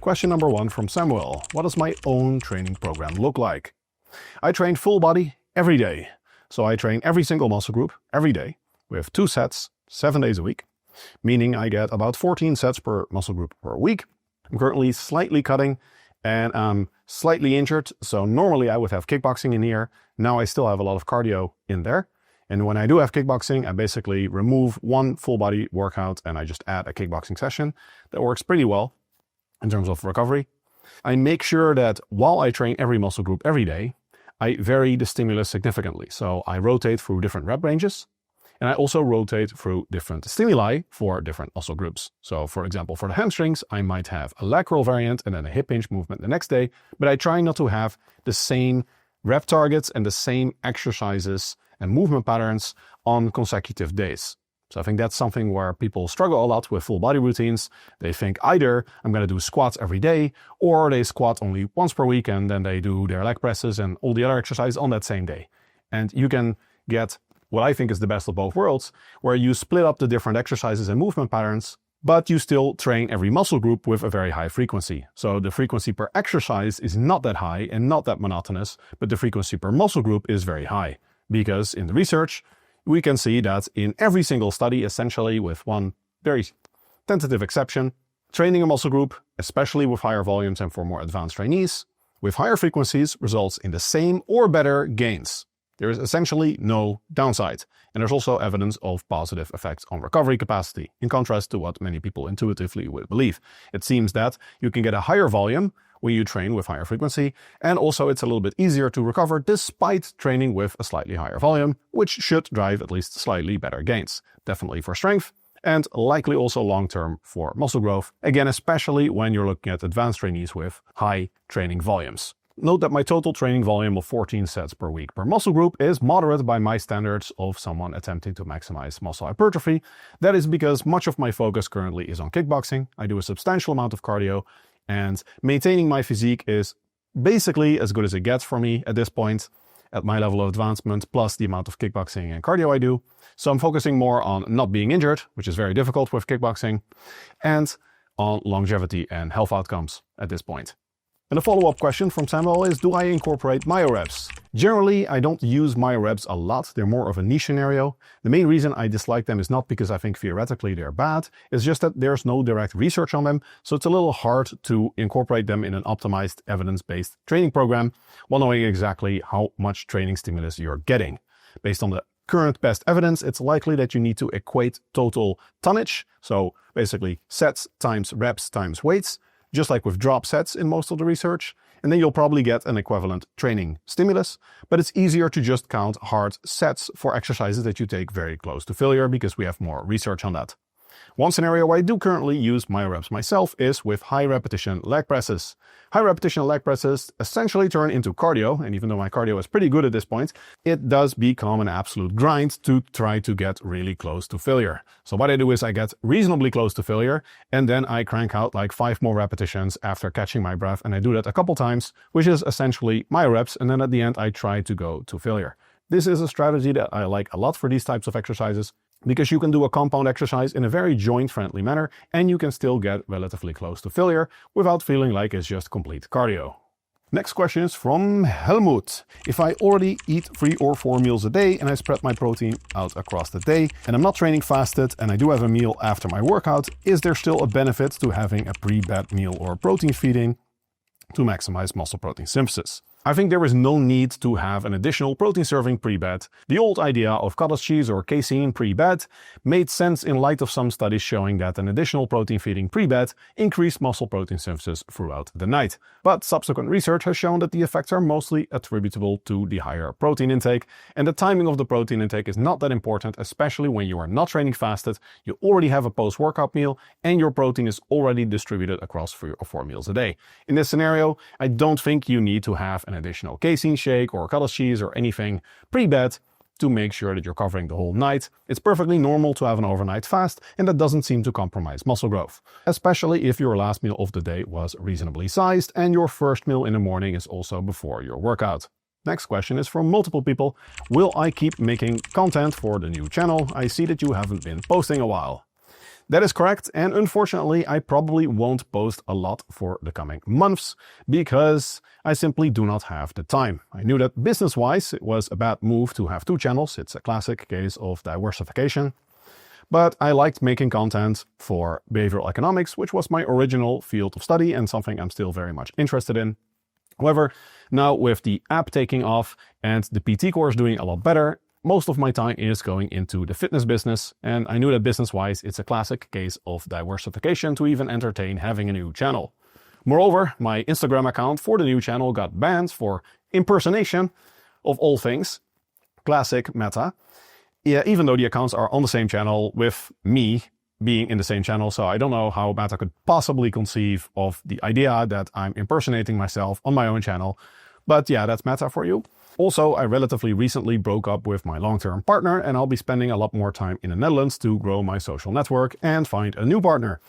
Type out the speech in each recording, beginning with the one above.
Question number 1 from Samuel. What does my own training program look like? I train full body every day. So I train every single muscle group every day with 2 sets, 7 days a week, meaning I get about 14 sets per muscle group per week. I'm currently slightly cutting and I'm slightly injured. So normally I would have kickboxing in here. Now I still have a lot of cardio in there. And when I do have kickboxing, I basically remove one full body workout and I just add a kickboxing session. That works pretty well in terms of recovery. I make sure that while I train every muscle group every day, I vary the stimulus significantly. So I rotate through different rep ranges and I also rotate through different stimuli for different muscle groups. So for example, for the hamstrings, I might have a lat curl variant and then a hip hinge movement the next day, but I try not to have the same rep targets and the same exercises and movement patterns on consecutive days. So I think that's something where people struggle a lot with full body routines. They think either I'm going to do squats every day, or they squat only once per week and then they do their leg presses and all the other exercises on that same day. And you can get what I think is the best of both worlds, where you split up the different exercises and movement patterns, but you still train every muscle group with a very high frequency. So the frequency per exercise is not that high and not that monotonous, but the frequency per muscle group is very high. Because in the research, we can see that in every single study, essentially with one very tentative exception, training a muscle group, especially with higher volumes and for more advanced trainees, with higher frequencies results in the same or better gains. There is essentially no downside. And there's also evidence of positive effects on recovery capacity, in contrast to what many people intuitively would believe. It seems that you can get a higher volume when you train with higher frequency, and also it's a little bit easier to recover despite training with a slightly higher volume, which should drive at least slightly better gains. Definitely for strength, and likely also long-term for muscle growth, again especially when you're looking at advanced trainees with high training volumes. Note that my total training volume of 14 sets per week per muscle group is moderate by my standards of someone attempting to maximize muscle hypertrophy. That is because much of my focus currently is on kickboxing. I do a substantial amount of cardio, and maintaining my physique is basically as good as it gets for me at this point, at my level of advancement, plus the amount of kickboxing and cardio I do. So I'm focusing more on not being injured, which is very difficult with kickboxing, and on longevity and health outcomes at this point. And a follow-up question from Samuel is, do I incorporate myoreps? Generally, I don't use myoreps a lot. They're more of a niche scenario. The main reason I dislike them is not because I think theoretically they're bad. It's just that there's no direct research on them. So it's a little hard to incorporate them in an optimized evidence-based training program while knowing exactly how much training stimulus you're getting. Based on the current best evidence, it's likely that you need to equate total tonnage. So basically sets times reps times weights, just like with drop sets in most of the research, and then you'll probably get an equivalent training stimulus, but it's easier to just count hard sets for exercises that you take very close to failure because we have more research on that. One scenario where I do currently use myoreps myself is with high repetition leg presses. High repetition leg presses essentially turn into cardio, and even though my cardio is pretty good at this point, it does become an absolute grind to try to get really close to failure. So what I do is I get reasonably close to failure, and then I crank out like 5 more repetitions after catching my breath, and I do that a couple times, which is essentially myoreps, and then at the end I try to go to failure. This is a strategy that I like a lot for these types of exercises, because you can do a compound exercise in a very joint-friendly manner and you can still get relatively close to failure without feeling like it's just complete cardio. Next question is from Helmut. If I already eat 3 or 4 meals a day and I spread my protein out across the day and I'm not training fasted and I do have a meal after my workout, is there still a benefit to having a pre-bed meal or protein feeding to maximize muscle protein synthesis? I think there is no need to have an additional protein serving pre-bed. The old idea of cottage cheese or casein pre-bed made sense in light of some studies showing that an additional protein feeding pre-bed increased muscle protein synthesis throughout the night. But subsequent research has shown that the effects are mostly attributable to the higher protein intake, and the timing of the protein intake is not that important, especially when you are not training fasted, you already have a post-workout meal, and your protein is already distributed across 3 or 4 meals a day. In this scenario, I don't think you need to have an additional casein shake or cottage cheese or anything pre-bed to make sure that you're covering the whole night. It's perfectly normal to have an overnight fast, and that doesn't seem to compromise muscle growth, especially if your last meal of the day was reasonably sized and your first meal in the morning is also before your workout. Next question is from multiple people. Will I keep making content for the new channel? I see that you haven't been posting a while. That is correct, and unfortunately I probably won't post a lot for the coming months because I simply do not have the time. I knew that business-wise it was a bad move to have 2 channels. It's a classic case of diversification. But I liked making content for behavioral economics, which was my original field of study and something I'm still very much interested in. However, now with the app taking off and the PT course doing a lot better, most of my time is going into the fitness business, and I knew that business-wise it's a classic case of diversification to even entertain having a new channel. Moreover, my Instagram account for the new channel got banned for impersonation of all things. Classic Meta. Yeah, even though the accounts are on the same channel with me being in the same channel, so I don't know how Meta could possibly conceive of the idea that I'm impersonating myself on my own channel. But yeah, that's Meta for you. Also, I relatively recently broke up with my long-term partner, and I'll be spending a lot more time in the Netherlands to grow my social network and find a new partner.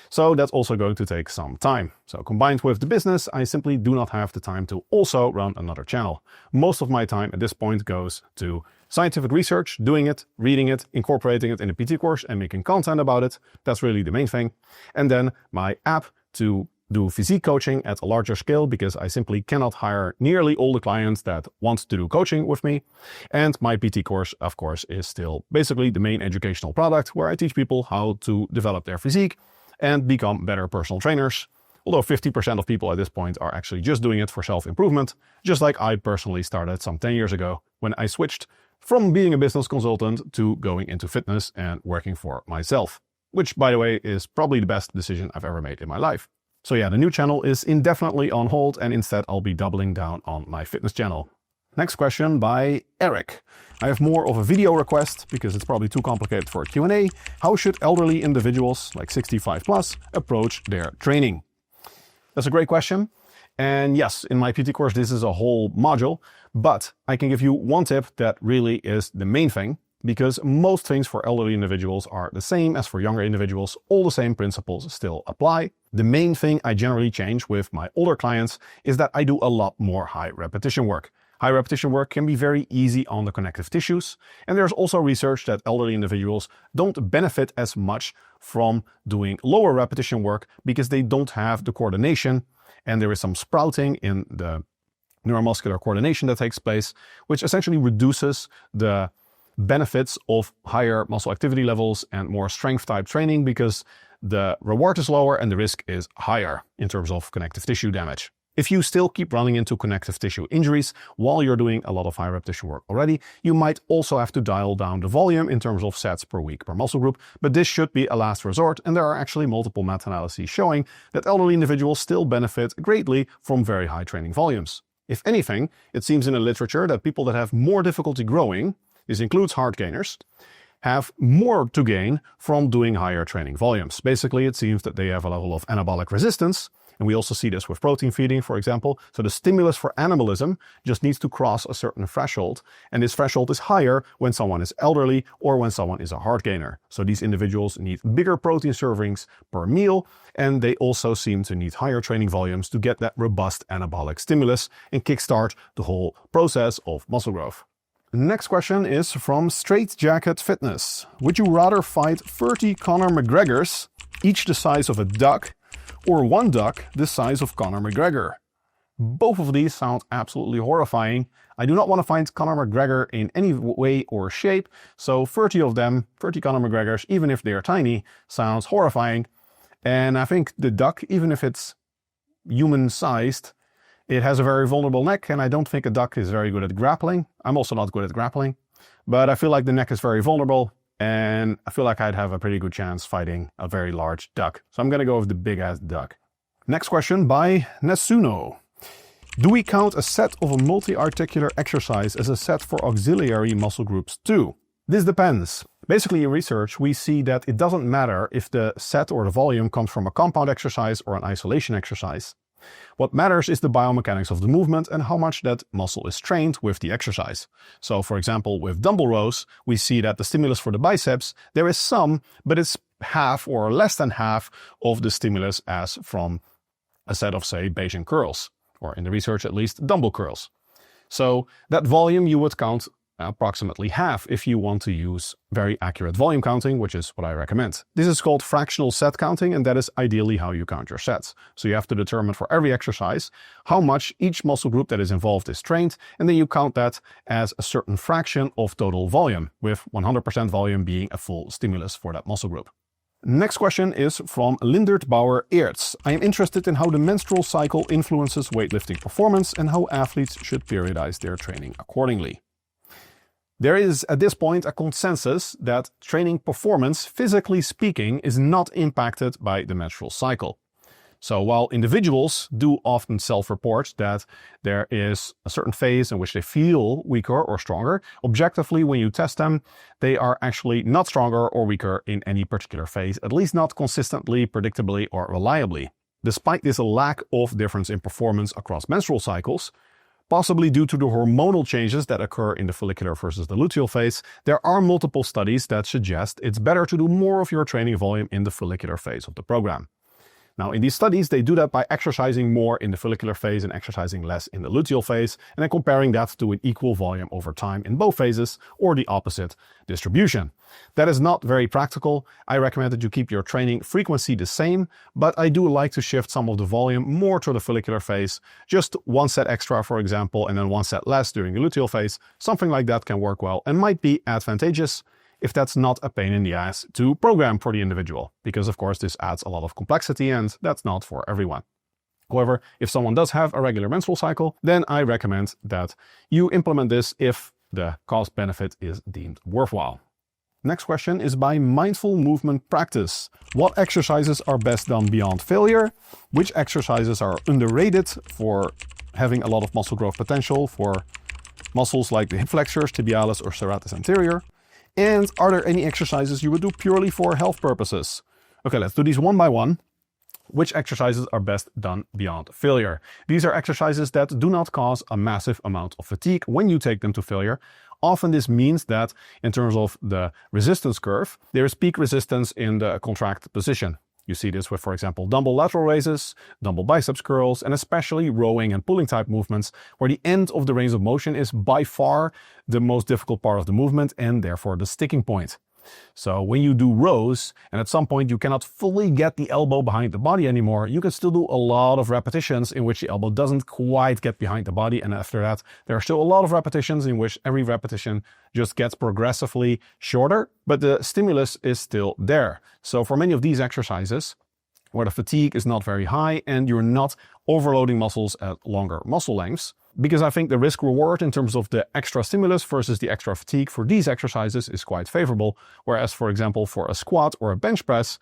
So that's also going to take some time. So combined with the business, I simply do not have the time to also run another channel. Most of my time at this point goes to scientific research, doing it, reading it, incorporating it in a PT course and making content about it. That's really the main thing. And then my app to do physique coaching at a larger scale because I simply cannot hire nearly all the clients that want to do coaching with me. And my PT course, of course, is still basically the main educational product where I teach people how to develop their physique and become better personal trainers. Although 50% of people at this point are actually just doing it for self-improvement, just like I personally started some 10 years ago when I switched from being a business consultant to going into fitness and working for myself, which, by the way, is probably the best decision I've ever made in my life. So yeah, the new channel is indefinitely on hold, and instead I'll be doubling down on my fitness channel. Next question by Eric. I have more of a video request because it's probably too complicated for a Q&A. How should elderly individuals, like 65 plus, approach their training? That's a great question. And yes, in my PT course, this is a whole module, but I can give you one tip that really is the main thing, because most things for elderly individuals are the same as for younger individuals. All the same principles still apply. The main thing I generally change with my older clients is that I do a lot more high repetition work. High repetition work can be very easy on the connective tissues. And there's also research that elderly individuals don't benefit as much from doing lower repetition work because they don't have the coordination. And there is some sprouting in the neuromuscular coordination that takes place, which essentially reduces the benefits of higher muscle activity levels and more strength type training because the reward is lower and the risk is higher in terms of connective tissue damage. If you still keep running into connective tissue injuries while you're doing a lot of high repetition work already, you might also have to dial down the volume in terms of sets per week per muscle group, but this should be a last resort, and there are actually multiple meta-analyses showing that elderly individuals still benefit greatly from very high training volumes. If anything, it seems in the literature that people that have more difficulty growing, this includes hard gainers, have more to gain from doing higher training volumes. Basically, it seems that they have a level of anabolic resistance, and we also see this with protein feeding, for example. So the stimulus for animalism just needs to cross a certain threshold, and this threshold is higher when someone is elderly or when someone is a hard gainer. So these individuals need bigger protein servings per meal, and they also seem to need higher training volumes to get that robust anabolic stimulus and kickstart the whole process of muscle growth. The next question is from Straight Jacket Fitness. Would you rather fight 30 Conor McGregors, each the size of a duck, or one duck the size of Conor McGregor? Both of these sound absolutely horrifying. I do not want to fight Conor McGregor in any way or shape, so 30 of them, 30 Conor McGregors, even if they are tiny, sounds horrifying. And I think the duck, even if it's human-sized, it has a very vulnerable neck, and I don't think a duck is very good at grappling. I'm also not good at grappling, but I feel like the neck is very vulnerable, and I feel like I'd have a pretty good chance fighting a very large duck. So I'm going to go with the big-ass duck. Next question by Nasuno. Do we count a set of a multi-articular exercise as a set for auxiliary muscle groups too? This depends. Basically, in research, we see that it doesn't matter if the set or the volume comes from a compound exercise or an isolation exercise. What matters is the biomechanics of the movement and how much that muscle is trained with the exercise. So, for example, with dumbbell rows, we see that the stimulus for the biceps, there is some, but it's half or less than half of the stimulus as from a set of, say, Bayesian curls, or in the research at least, dumbbell curls. So that volume you would count approximately half if you want to use very accurate volume counting, which is what I recommend. This is called fractional set counting, and that is ideally how you count your sets. So you have to determine for every exercise how much each muscle group that is involved is trained, and then you count that as a certain fraction of total volume, with 100% volume being a full stimulus for that muscle group. Next question is from Lindert Bauer-Eerts. I am interested in how the menstrual cycle influences weightlifting performance and how athletes should periodize their training accordingly. There is at this point a consensus that training performance, physically speaking, is not impacted by the menstrual cycle. So while individuals do often self-report that there is a certain phase in which they feel weaker or stronger, objectively when you test them, they are actually not stronger or weaker in any particular phase, at least not consistently, predictably, or reliably. Despite this lack of difference in performance across menstrual cycles, possibly due to the hormonal changes that occur in the follicular versus the luteal phase, there are multiple studies that suggest it's better to do more of your training volume in the follicular phase of the program. Now, in these studies, they do that by exercising more in the follicular phase and exercising less in the luteal phase, and then comparing that to an equal volume over time in both phases, or the opposite distribution. That is not very practical. I recommend that you keep your training frequency the same, but I do like to shift some of the volume more to the follicular phase, just one set extra, for example, and then one set less during the luteal phase. Something like that can work well and might be advantageous if that's not a pain in the ass to program for the individual, because of course this adds a lot of complexity and that's not for everyone. However, if someone does have a regular menstrual cycle, then I recommend that you implement this if the cost benefit is deemed worthwhile. Next question is by Mindful Movement Practice. What exercises are best done beyond failure? Which exercises are underrated for having a lot of muscle growth potential for muscles like the hip flexors, tibialis, or serratus anterior? And are there any exercises you would do purely for health purposes? Okay, let's do these one by one. Which exercises are best done beyond failure? These are exercises that do not cause a massive amount of fatigue when you take them to failure. Often this means that in terms of the resistance curve, there is peak resistance in the contracted position. You see this with, for example, dumbbell lateral raises, dumbbell biceps curls, and especially rowing and pulling type movements, where the end of the range of motion is by far the most difficult part of the movement and therefore the sticking point. So when you do rows, and at some point you cannot fully get the elbow behind the body anymore, you can still do a lot of repetitions in which the elbow doesn't quite get behind the body. And after that, there are still a lot of repetitions in which every repetition just gets progressively shorter, but the stimulus is still there. So for many of these exercises, where the fatigue is not very high and you're not overloading muscles at longer muscle lengths, because I think the risk reward in terms of the extra stimulus versus the extra fatigue for these exercises is quite favorable. Whereas, for example, for a squat or a bench press,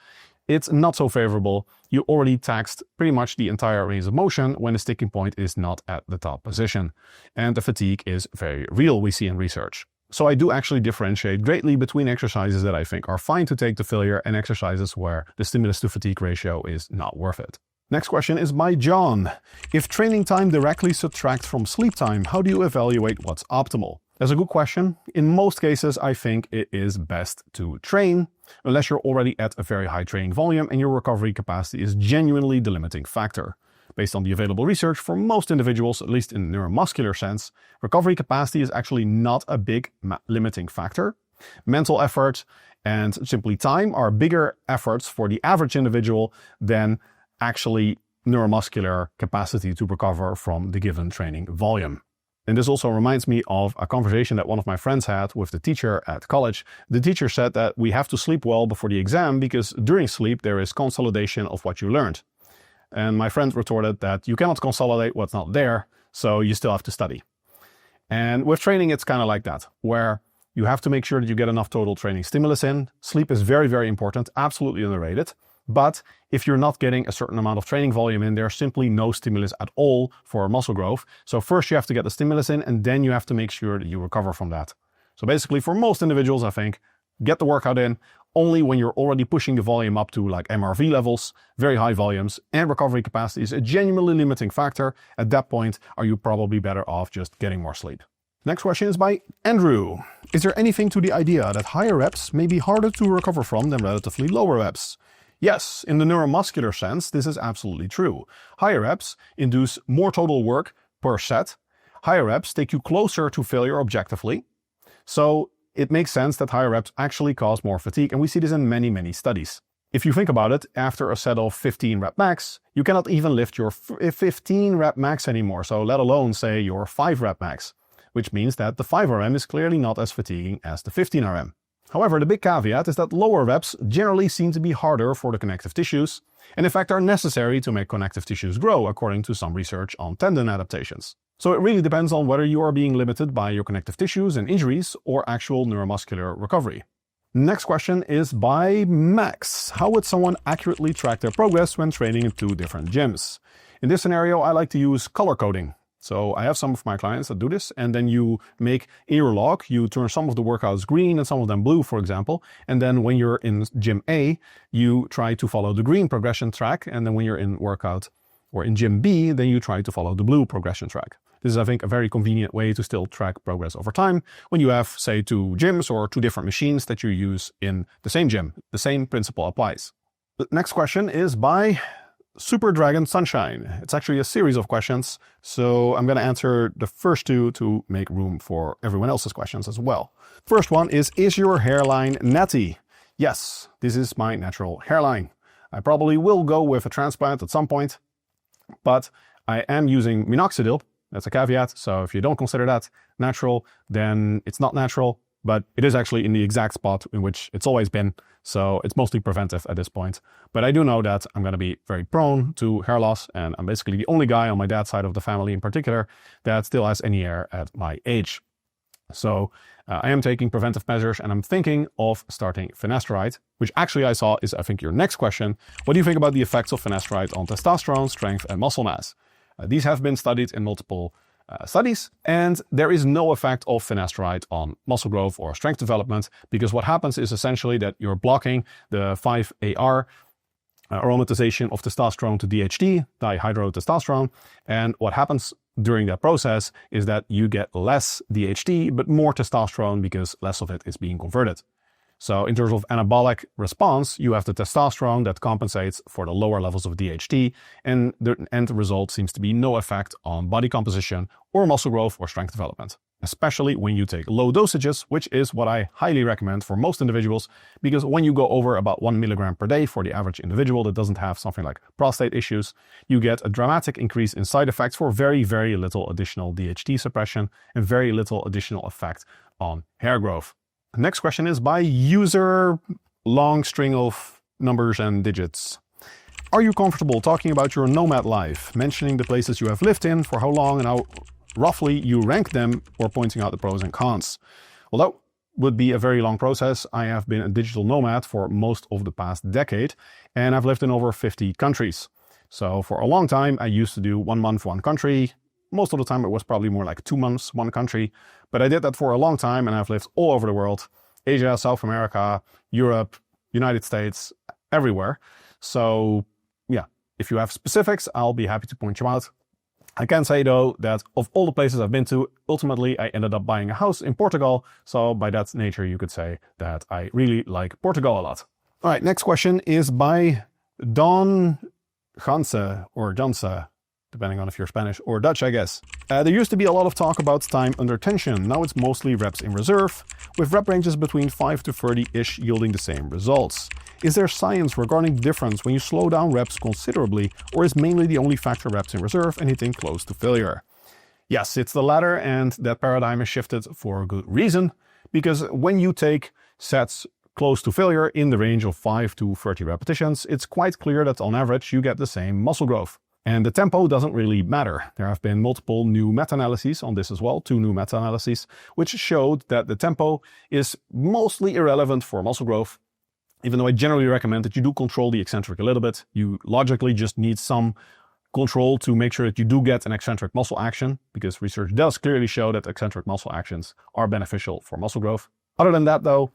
it's not so favorable. You already taxed pretty much the entire range of motion when the sticking point is not at the top position. And the fatigue is very real, we see in research. So I do actually differentiate greatly between exercises that I think are fine to take to failure and exercises where the stimulus to fatigue ratio is not worth it. Next question is by John. If training time directly subtracts from sleep time, how do you evaluate what's optimal? That's a good question. In most cases, I think it is best to train, unless you're already at a very high training volume and your recovery capacity is genuinely the limiting factor. Based on the available research, for most individuals, at least in the neuromuscular sense, recovery capacity is actually not a big limiting factor. Mental effort and simply time are bigger efforts for the average individual than actually neuromuscular capacity to recover from the given training volume. And this also reminds me of a conversation that one of my friends had with the teacher at college. The teacher said that we have to sleep well before the exam because during sleep there is consolidation of what you learned. And my friend retorted that you cannot consolidate what's not there, so you still have to study. And with training, it's kind of like that, where you have to make sure that you get enough total training stimulus in. Sleep is very, very important, absolutely underrated. But if you're not getting a certain amount of training volume in, there's simply no stimulus at all for muscle growth. So first you have to get the stimulus in, and then you have to make sure that you recover from that. So basically for most individuals, I think, get the workout in only when you're already pushing the volume up to like MRV levels, very high volumes, and recovery capacity is a genuinely limiting factor. At that point, are you probably better off just getting more sleep? Next question is by Andrew. Is there anything to the idea that higher reps may be harder to recover from than relatively lower reps? Yes, in the neuromuscular sense, this is absolutely true. Higher reps induce more total work per set. Higher reps take you closer to failure objectively. So it makes sense that higher reps actually cause more fatigue, and we see this in many, many studies. If you think about it, after a set of 15 rep max, you cannot even lift your 15 rep max anymore, so let alone say your 5 rep max, which means that the 5 RM is clearly not as fatiguing as the 15 RM. However, the big caveat is that lower reps generally seem to be harder for the connective tissues, and in fact are necessary to make connective tissues grow, according to some research on tendon adaptations. So it really depends on whether you are being limited by your connective tissues and injuries or actual neuromuscular recovery. Next question is by Max. How would someone accurately track their progress when training in 2 different gyms? In this scenario, I like to use color coding. So I have some of my clients that do this, and then you make in your log, you turn some of the workouts green and some of them blue, for example. And then when you're in gym A, you try to follow the green progression track. And then when you're in workout or in gym B, then you try to follow the blue progression track. This is, I think, a very convenient way to still track progress over time when you have, say, 2 gyms or 2 different machines that you use in the same gym. The same principle applies. The next question is by Super Dragon Sunshine. It's actually a series of questions, so I'm going to answer the first 2 to make room for everyone else's questions as well. First one is your hairline natty? Yes, this is my natural hairline. I probably will go with a transplant at some point, but I am using minoxidil. That's a caveat, so if you don't consider that natural, then it's not natural, but it is actually in the exact spot in which it's always been, so it's mostly preventive at this point. But I do know that I'm going to be very prone to hair loss, and I'm basically the only guy on my dad's side of the family in particular that still has any hair at my age. So I am taking preventive measures, and I'm thinking of starting Finasteride, which actually I saw is, I think, your next question. What do you think about the effects of Finasteride on testosterone, strength, and muscle mass? These have been studied in multiple studies, and there is no effect of Finasteride on muscle growth or strength development, because what happens is essentially that you're blocking the 5-AR aromatization of testosterone to DHT, dihydrotestosterone, and what happens during that process is that you get less DHT, but more testosterone because less of it is being converted. So in terms of anabolic response, you have the testosterone that compensates for the lower levels of DHT, and the end result seems to be no effect on body composition or muscle growth or strength development, especially when you take low dosages, which is what I highly recommend for most individuals, because when you go over about 1 milligram per day for the average individual that doesn't have something like prostate issues, you get a dramatic increase in side effects for very, very little additional DHT suppression and very little additional effect on hair growth. Next question is by user long string of numbers and digits. Are you comfortable talking about your Nomad life, mentioning the places you have lived in, for how long, and how roughly you rank them, or pointing out the pros and cons? Well, that would be a very long process. I have been a digital nomad for most of the past decade, and I've lived in over 50 countries. So for a long time, I used to do 1 month, 1 country. Most of the time it was probably more like 2 months, 1 country, but I did that for a long time, and I've lived all over the world: Asia, South America, Europe, United States, everywhere. So yeah, if you have specifics, I'll be happy to point you out. I can say though that of all the places I've been to, ultimately I ended up buying a house in Portugal. So by that nature, you could say that I really like Portugal a lot. All right, next question is by Don Janse or Janse, depending on if you're Spanish or Dutch, I guess. There used to be a lot of talk about time under tension. Now it's mostly reps in reserve, with rep ranges between 5 to 30-ish yielding the same results. Is there science regarding the difference when you slow down reps considerably, or is mainly the only factor reps in reserve and hitting close to failure? Yes, it's the latter, and that paradigm is shifted for a good reason, because when you take sets close to failure in the range of 5 to 30 repetitions, it's quite clear that on average you get the same muscle growth. And the tempo doesn't really matter. There have been multiple new meta-analyses on this as well, 2 new meta-analyses, which showed that the tempo is mostly irrelevant for muscle growth, even though I generally recommend that you do control the eccentric a little bit. You logically just need some control to make sure that you do get an eccentric muscle action, because research does clearly show that eccentric muscle actions are beneficial for muscle growth. Other than that though,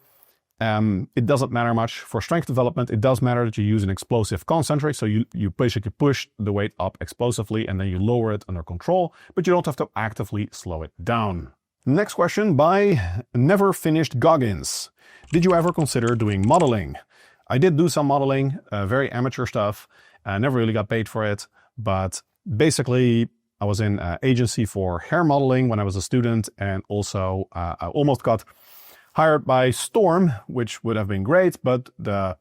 it doesn't matter much. For strength development, it does matter that you use an explosive concentric. So you basically push the weight up explosively and then you lower it under control, but you don't have to actively slow it down. Next question by Never Finished Goggins. Did you ever consider doing modeling? I did do some modeling, very amateur stuff. I never really got paid for it, but basically I was in an agency for hair modeling when I was a student, and also I almost got hired by Storm, which would have been great, but the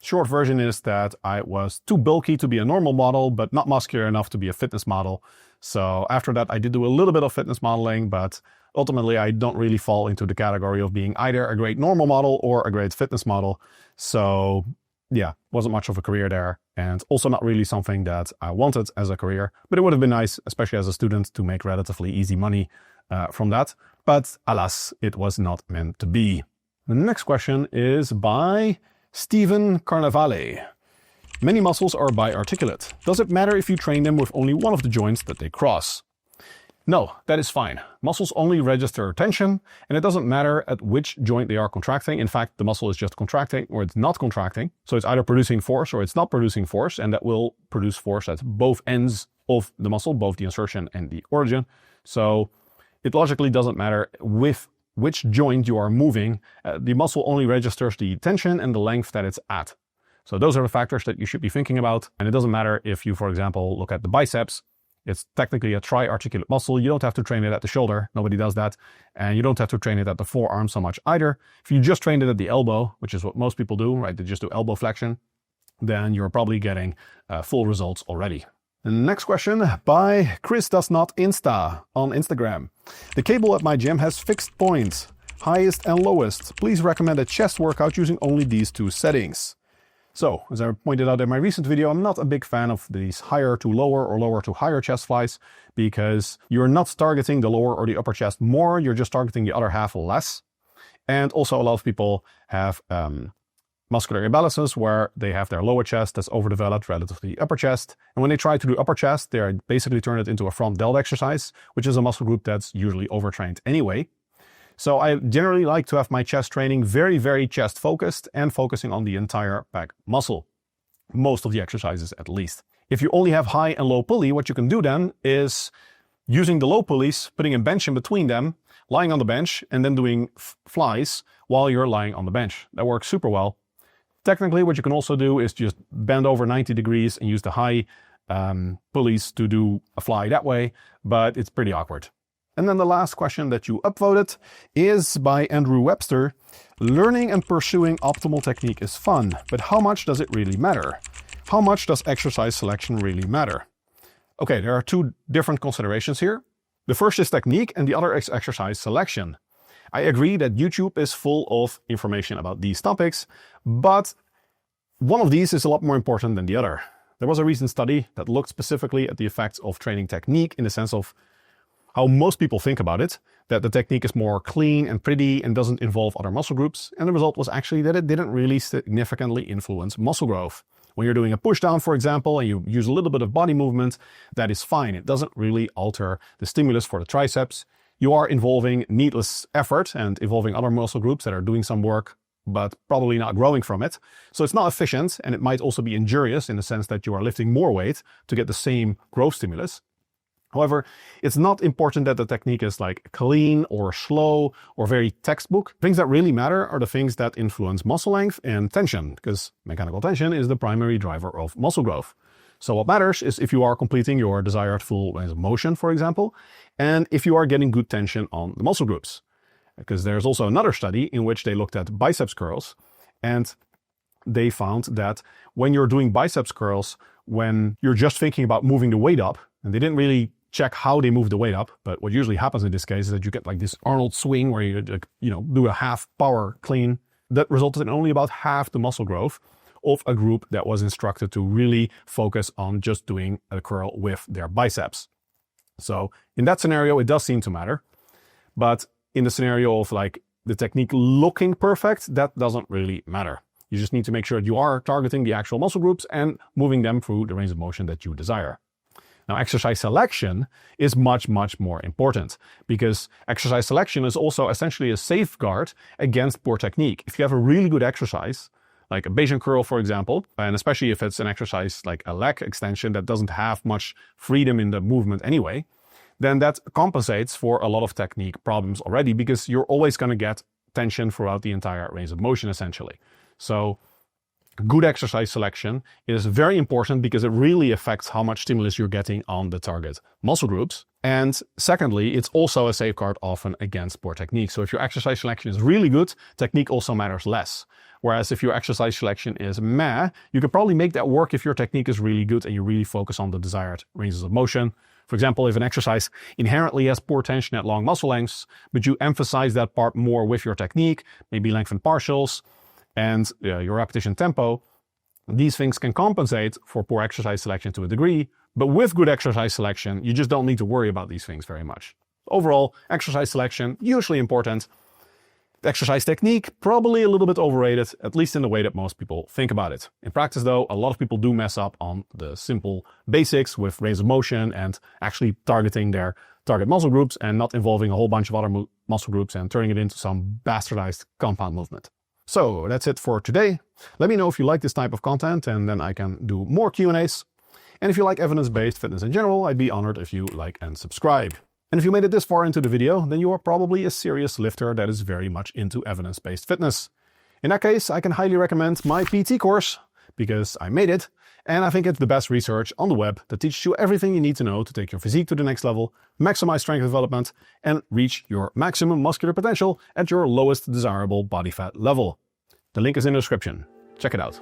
short version is that I was too bulky to be a normal model, but not muscular enough to be a fitness model. So after that, I did do a little bit of fitness modeling, but ultimately I don't really fall into the category of being either a great normal model or a great fitness model. So yeah, wasn't much of a career there, and also not really something that I wanted as a career, but it would have been nice, especially as a student, to make relatively easy money from that. But alas, it was not meant to be. The next question is by Stephen Carnavale. Many muscles are bi-articulate. Does it matter if you train them with only one of the joints that they cross? No, that is fine. Muscles only register tension, and it doesn't matter at which joint they are contracting. In fact, the muscle is just contracting or it's not contracting. So it's either producing force or it's not producing force, and that will produce force at both ends of the muscle, both the insertion and the origin. So it logically doesn't matter with which joint you are moving. The muscle only registers the tension and the length that it's at. So those are the factors that you should be thinking about. And it doesn't matter if you, for example, look at the biceps. It's technically a tri-articulate muscle. You don't have to train it at the shoulder. Nobody does that. And you don't have to train it at the forearm so much either. If you just train it at the elbow, which is what most people do, right? They just do elbow flexion, then you're probably getting full results already. The next question by Chris Does Not Insta on Instagram. The cable at my gym has fixed points, highest and lowest. Please recommend a chest workout using only these two settings. So, as I pointed out in my recent video, I'm not a big fan of these higher to lower or lower to higher chest flies, because you're not targeting the lower or the upper chest more, you're just targeting the other half less. And also a lot of people have muscular imbalances where they have their lower chest that's overdeveloped relative to the upper chest. And when they try to do upper chest, they basically turn it into a front delt exercise, which is a muscle group that's usually overtrained anyway. So I generally like to have my chest training very, very chest focused and focusing on the entire back muscle. Most of the exercises at least. If you only have high and low pulley, what you can do then is using the low pulleys, putting a bench in between them, lying on the bench, and then doing flies while you're lying on the bench. That works super well. Technically, what you can also do is just bend over 90 degrees and use the high pulleys to do a fly that way, but it's pretty awkward. And then the last question that you upvoted is by Andrew Webster. Learning and pursuing optimal technique is fun, but how much does it really matter? How much does exercise selection really matter? Okay, there are two different considerations here. The first is technique and the other is exercise selection. I agree that YouTube is full of information about these topics, but one of these is a lot more important than the other. There was a recent study that looked specifically at the effects of training technique in the sense of how most people think about it, that the technique is more clean and pretty and doesn't involve other muscle groups. And the result was actually that it didn't really significantly influence muscle growth. When you're doing a push down, for example, and you use a little bit of body movement, that is fine. It doesn't really alter the stimulus for the triceps. You are involving needless effort and involving other muscle groups that are doing some work, but probably not growing from it. So it's not efficient, and it might also be injurious in the sense that you are lifting more weight to get the same growth stimulus. However, it's not important that the technique is like clean or slow or very textbook. Things that really matter are the things that influence muscle length and tension, because mechanical tension is the primary driver of muscle growth. So what matters is if you are completing your desired full range of motion, for example, and if you are getting good tension on the muscle groups. Because there's also another study in which they looked at biceps curls, and they found that when you're doing biceps curls, when you're just thinking about moving the weight up, and they didn't really check how they move the weight up, but what usually happens in this case is that you get like this Arnold swing where you do a half power clean. That resulted in only about half the muscle growth of a group that was instructed to really focus on just doing a curl with their biceps. So in that scenario, it does seem to matter. But in the scenario of like the technique looking perfect, that doesn't really matter. You just need to make sure that you are targeting the actual muscle groups and moving them through the range of motion that you desire. Now, exercise selection is much, much more important, because exercise selection is also essentially a safeguard against poor technique. If you have a really good exercise, like a Bayesian curl, for example, and especially if it's an exercise like a leg extension that doesn't have much freedom in the movement anyway, then that compensates for a lot of technique problems already, because you're always going to get tension throughout the entire range of motion, essentially. So Good exercise selection is very important because it really affects how much stimulus you're getting on the target muscle groups. And secondly, it's also a safeguard often against poor technique. So if your exercise selection is really good, technique also matters less. Whereas if your exercise selection is meh, you can probably make that work if your technique is really good and you really focus on the desired ranges of motion. For example, if an exercise inherently has poor tension at long muscle lengths, but you emphasize that part more with your technique, maybe lengthen partials, and your repetition tempo, these things can compensate for poor exercise selection to a degree, but with good exercise selection, you just don't need to worry about these things very much. Overall, exercise selection, usually important. Exercise technique, probably a little bit overrated, at least in the way that most people think about it. In practice though, a lot of people do mess up on the simple basics with range of motion and actually targeting their target muscle groups and not involving a whole bunch of other muscle groups and turning it into some bastardized compound movement. So that's it for today. Let me know if you like this type of content and then I can do more Q&As. And if you like evidence-based fitness in general, I'd be honored if you like and subscribe. And if you made it this far into the video, then you are probably a serious lifter that is very much into evidence-based fitness. In that case, I can highly recommend my PT course because I made it. And I think it's the best research on the web that teaches you everything you need to know to take your physique to the next level, maximize strength development, and reach your maximum muscular potential at your lowest desirable body fat level. The link is in the description. Check it out.